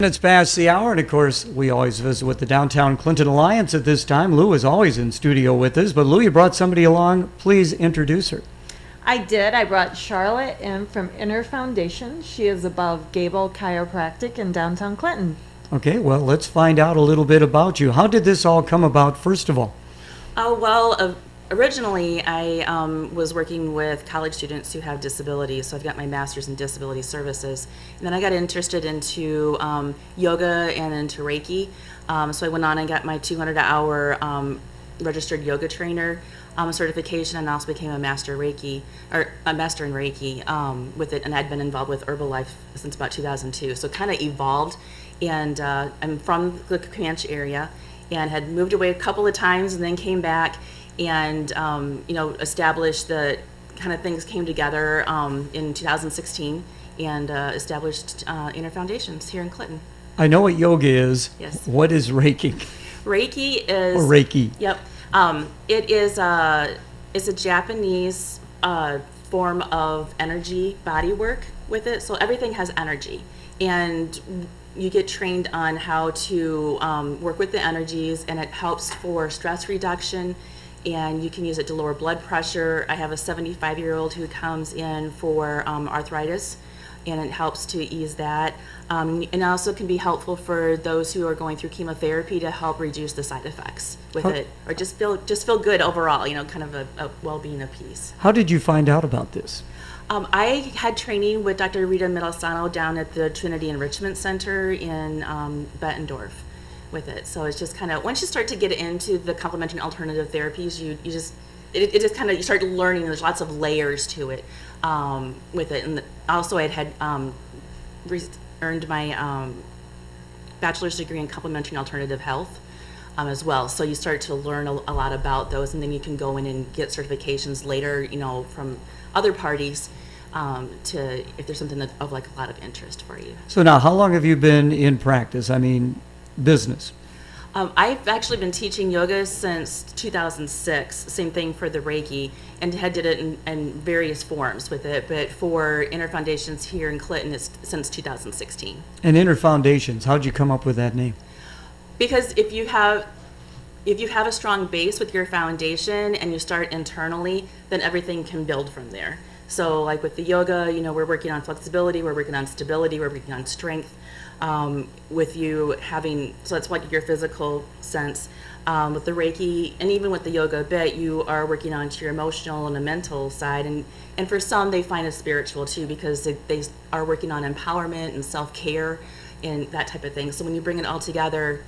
Minutes past the hour, and of course, we always visit with the Downtown Clinton Alliance at this time. Lou is always in studio with us, but Lou, you brought somebody along. Please introduce her. I did. I brought Charlotte in from Inner Foundation. She is above Gable Chiropractic in downtown Clinton. Okay, well, let's find out a little bit about you. How did this all come about, first of all? Originally, I was working with college students who have disabilities, so I've got my master's in disability services. And then I got interested into yoga and into Reiki. So I went on and got my 200-hour registered yoga trainer certification, and also became a master in Reiki with it. And I'd been involved with Herbalife since about 2002, so it kind of evolved. And I'm from the Comanche area, and had moved away a couple of times, and then came back. And established the kind of things came together in 2016, and established Inner Foundations here in Clinton. I know what yoga is. Yes. What is Reiki? Reiki is... Or Reiki. Yep. It is it's a Japanese form of energy body work with it. So everything has energy. And you get trained on how to work with the energies, and it helps for stress reduction. And you can use it to lower blood pressure. I have a 75-year-old who comes in for arthritis, and it helps to ease that. And also can be helpful for those who are going through chemotherapy to help reduce the side effects with it, or just feel good overall. Kind of a well-being of peace. How did you find out about this? I had training with Dr. Rita Middlesano down at the Trinity Enrichment Center in Bettendorf with it. So it's just kind of, once you start to get into the complementary and alternative therapies, you just start learning. There's lots of layers to it with it. And also I had earned my bachelor's degree in complementary and alternative health as well. So you start to learn a lot about those, and then you can go in and get certifications later, from other parties to, if there's something that's of a lot of interest for you. So now, how long have you been in practice? I mean, business. I've actually been teaching yoga since 2006, same thing for the Reiki, and had did it in various forms with it, but for Inner Foundations here in Clinton, it's since 2016. And Inner Foundations, how'd you come up with that name? Because if you have a strong base with your foundation and you start internally, then everything can build from there. So like with the yoga, we're working on flexibility, we're working on stability, we're working on strength. With you having, so that's like your physical sense. With the Reiki, and even with the yoga a bit, you are working on to your emotional and the mental side. And for some, they find it spiritual too, because they are working on empowerment and self-care and that type of thing. So when you bring it all together,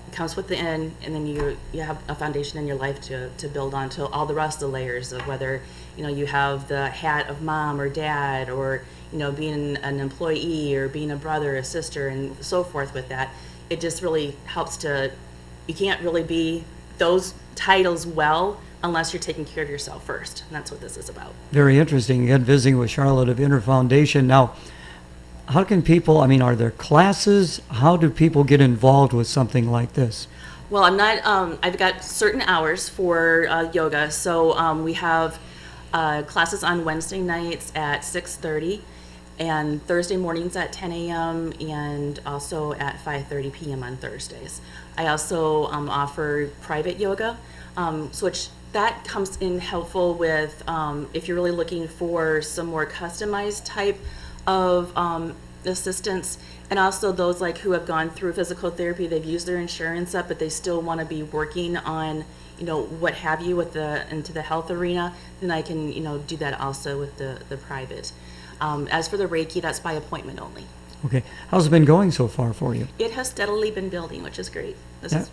it comes within, and then you have a foundation in your life to build on to all the rest of the layers of whether, you have the hat of mom or dad, or being an employee, or being a brother, a sister, and so forth with that. It just really helps to, you can't really be those titles well unless you're taking care of yourself first. And that's what this is about. Very interesting. Again, visiting with Charlotte of Inner Foundation. Now, how can people, are there classes? How do people get involved with something like this? Well, I've got certain hours for yoga. So we have classes on Wednesday nights at 6:30. and Thursday mornings at 10 a.m. and also at 5:30 p.m. on Thursdays. I also offer private yoga, which that comes in helpful with if you're really looking for some more customized type of assistance, and also those who have gone through physical therapy, they've used their insurance up, but they still want to be working on what have you with into the health arena, then I can do that also with the private. As for the Reiki, that's by appointment only. Okay. How's it been going so far for you? It has steadily been building, which is great. This is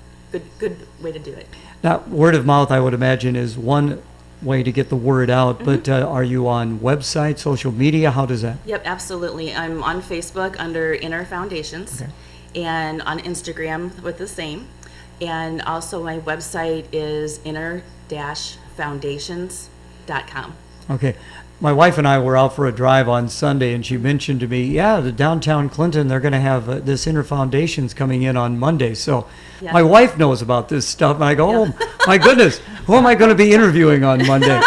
good way to do it. Now, word of mouth, I would imagine, is one way to get the word out, but are you on website, social media? How does that? Yep, absolutely. I'm on Facebook under Inner Foundations, and on Instagram with the same. And also my website is inner-foundations.com. Okay. My wife and I were out for a drive on Sunday, and she mentioned to me, the downtown Clinton, they're going to have this Inner Foundations coming in on Monday. So my wife knows about this stuff, and I go, oh, my goodness, who am I going to be interviewing on Monday?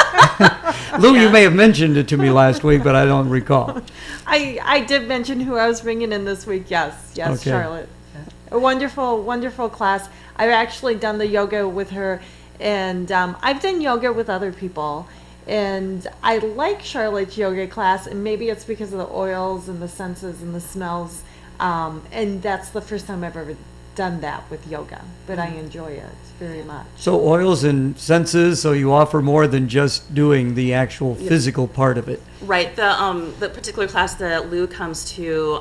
Lou, you may have mentioned it to me last week, but I don't recall. I did mention who I was bringing in this week. Yes, Okay. Charlotte. A wonderful, wonderful class. I've actually done the yoga with her, and I've done yoga with other people. And I like Charlotte's yoga class, and maybe it's because of the oils and the senses and the smells. And that's the first time I've ever done that with yoga, but I enjoy it very much. So oils and senses, so you offer more than just doing the actual physical part of it. Right. The particular class that Lou comes to,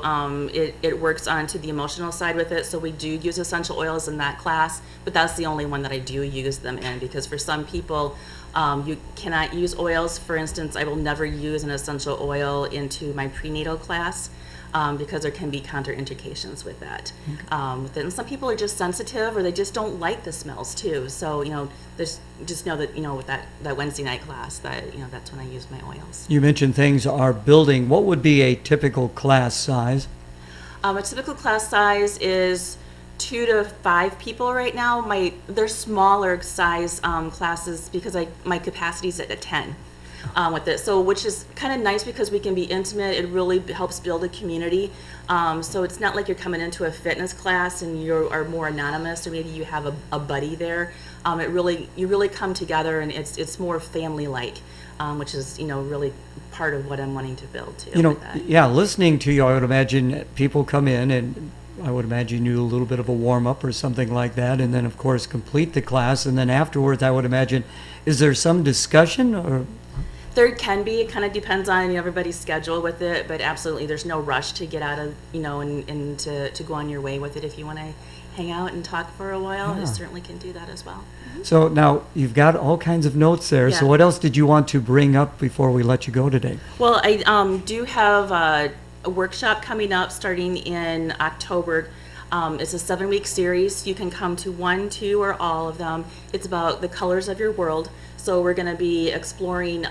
it works onto the emotional side with it. So we do use essential oils in that class, but that's the only one that I do use them in, because for some people, you cannot use oils. For instance, I will never use an essential oil into my prenatal class. Because there can be contraindications with that. And some people are just sensitive, or they just don't like the smells too. So, there's just know that, with that Wednesday night class, that, that's when I use my oils. You mentioned things are building. What would be a typical class size? A typical class size is 2 to 5 people right now. They're smaller size classes because my capacity is at 10. With it, so which is kind of nice because we can be intimate. It really helps build a community. So it's not like you're coming into a fitness class and you are more anonymous, or maybe you have a buddy there. You really come together, and it's more family-like, which is really part of what I'm wanting to build too. With that. Yeah, listening to you, I would imagine people come in, and I would imagine you do a little bit of a warm-up or something like that, and then of course complete the class, and then afterwards I would imagine, is there some discussion or? There can be. It kind of depends on everybody's schedule with it, but absolutely, there's no rush to get out of, and to go on your way with it. If you want to hang out and talk for a while, you certainly can do that as well. So now you've got all kinds of notes there. So Yeah. what else did you want to bring up before we let you go today? Well, I do have a workshop coming up starting in October. It's a 7-week series. You can come to 1, 2, or all of them. It's about the colors of your world. So we're going to be exploring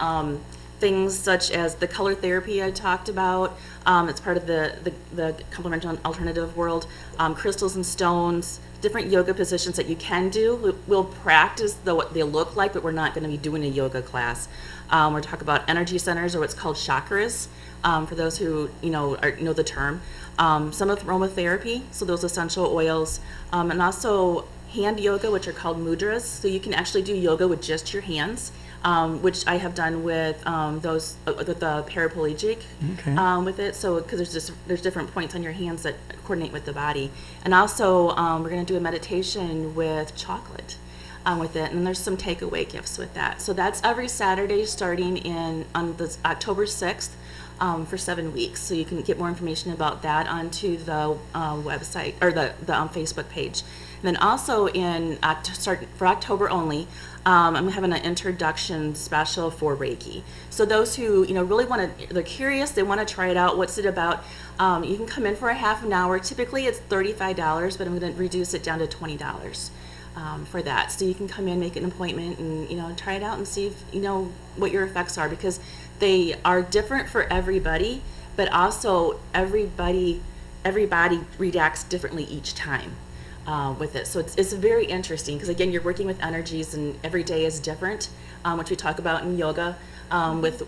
things such as the color therapy I talked about. It's part of the complementary alternative world. Crystals and stones, different yoga positions that you can do. We'll practice what they look like, but we're not going to be doing a yoga class. We're talking about energy centers, or what's called chakras, for those who know the term. Some of aromatherapy, so those essential oils, and also hand yoga, which are called mudras. So you can actually do yoga with just your hands, which I have done with those with the paraplegic with it. So because there's different points on your hands that coordinate with the body, and also we're going to do a meditation with chocolate. With it, and then there's some takeaway gifts with that. So that's every Saturday starting on the October 6th. For 7 weeks. So you can get more information about that onto the website, or the Facebook page. And then also for October only, I'm having an introduction special for Reiki. So those who really they're curious, they want to try it out. What's it about? You can come in for a half an hour. Typically it's $35, but I'm going to reduce it down to $20 for that. So you can come in, make an appointment, and try it out and see if what your effects are, because they are different for everybody, but also everybody reacts differently each time with it. So it's very interesting, because again, you're working with energies, and every day is different, which we talk about in yoga. With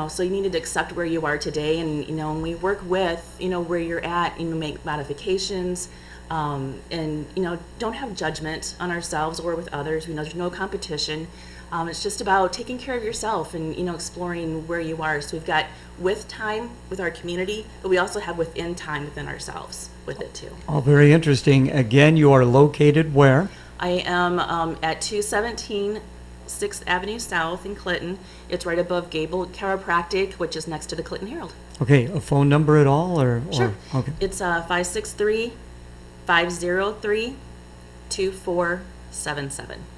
so you need to accept where you are today, and when we work with where you're at, make modifications. And don't have judgment on ourselves or with others. There's no competition. It's just about taking care of yourself and exploring where you are. So we've got with time with our community, but we also have within time within ourselves with it too. All very interesting. Again, you are located where? I am at 217 6th Avenue South in Clinton. It's right above Gable Chiropractic, which is next to the Clinton Herald. Okay, a phone number at all, or? Sure. Okay. It's 563-503-2477.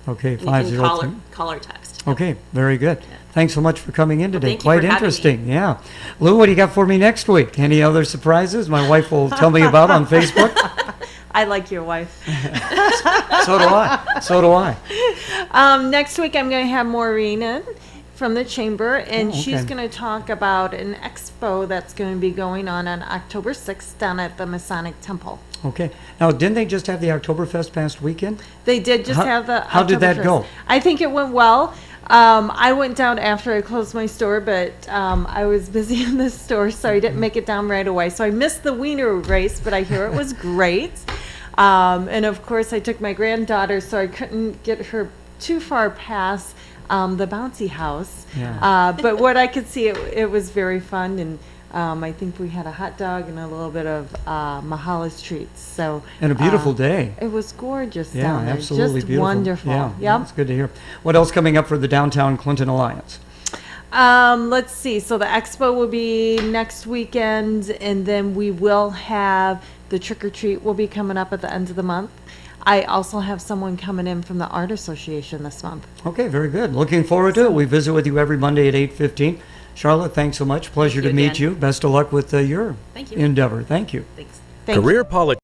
Okay, And you can 503. call or text. Okay, very good. Thanks so much for coming in today. thank you Quite for having interesting. Yeah. Lou, what do you got for me next week? Any other surprises my wife will tell me about on Facebook? I like your wife. So do I. So do I. Next week, I'm going to have Maureen in from the chamber, and Oh, okay. she's going to talk about an expo that's going to be going on October 6th down at the Masonic Temple. Okay. Now, didn't they just have the Oktoberfest past weekend? They did just have the How did that Oktoberfest. go? I think it went well. I went down after I closed my store, but I was busy in the store, so I didn't make it down right away. So I missed the wiener race, but I hear it was great. And of course, I took my granddaughter, so I couldn't get her too far past the bouncy house. Yeah. But what I could see, it was very fun, and I think we had a hot dog and a little bit of Mahala's treats. So And a beautiful day. it was gorgeous Yeah, down there. absolutely Just beautiful. wonderful. Yeah, Yep. that's good to hear. What else coming up for the Downtown Clinton Alliance? Let's see. So the expo will be next weekend, and then we will have the trick or treat will be coming up at the end of the month. I also have someone coming in from the Art Association this month. Okay, very good. Looking forward to it. We visit with you every Monday at 8:15. Charlotte, thanks so much. Pleasure Thank to you meet again. you. Best of luck with your Thank you. endeavor. Thank you. Thanks. Thank you. Career politician